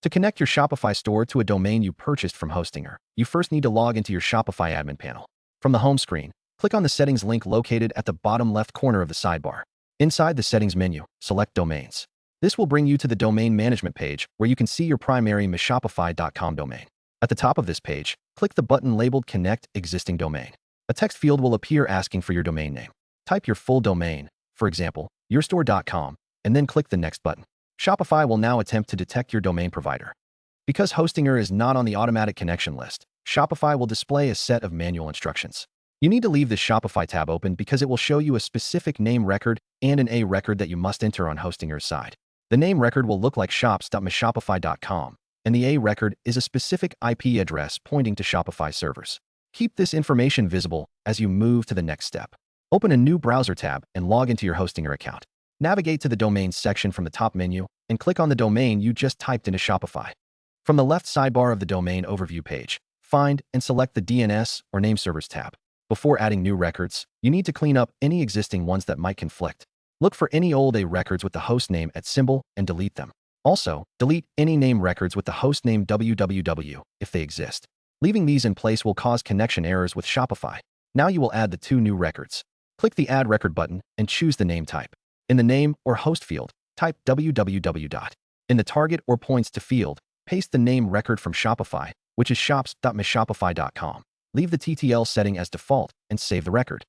To connect your Shopify store to a domain you purchased from Hostinger, you first need to log into your Shopify admin panel. From the home screen, click on the settings link located at the bottom left corner of the sidebar. Inside the settings menu, select Domains. This will bring you to the domain management page where you can see your primary myshopify.com domain. At the top of this page, click the button labeled Connect Existing Domain. A text field will appear asking for your domain name. Type your full domain, for example, yourstore.com, and then click the Next button. Shopify will now attempt to detect your domain provider. Because Hostinger is not on the automatic connection list, Shopify will display a set of manual instructions. You need to leave the Shopify tab open because it will show you a specific name record and an A record that you must enter on Hostinger's side. The name record will look like shops.myshopify.com, and the A record is a specific IP address pointing to Shopify servers. Keep this information visible as you move to the next step. Open a new browser tab and log into your Hostinger account. Navigate to the Domains section from the top menu and click on the domain you just typed into Shopify. From the left sidebar of the domain overview page, find and select the DNS or Name Servers tab. Before adding new records, you need to clean up any existing ones that might conflict. Look for any old A records with the host name at symbol and delete them. Also, delete any name records with the host name www if they exist. Leaving these in place will cause connection errors with Shopify. Now you will add the 2 new records. Click the Add Record button and choose the name type. In the name or host field, type www. In the target or points to field, paste the name record from Shopify, which is shops.myshopify.com. Leave the TTL setting as default and save the record.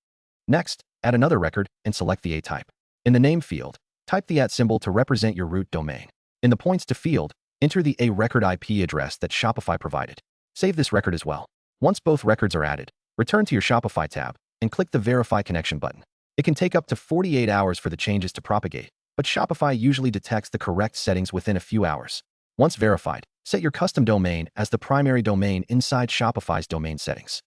Next, add another record and select the A type. In the name field, type the @ symbol to represent your root domain. In the points to field, enter the A record IP address that Shopify provided. Save this record as well. Once both records are added, return to your Shopify tab and click the Verify Connection button. It can take up to 48 hours for the changes to propagate, but Shopify usually detects the correct settings within a few hours. Once verified, set your custom domain as the primary domain inside Shopify's domain settings.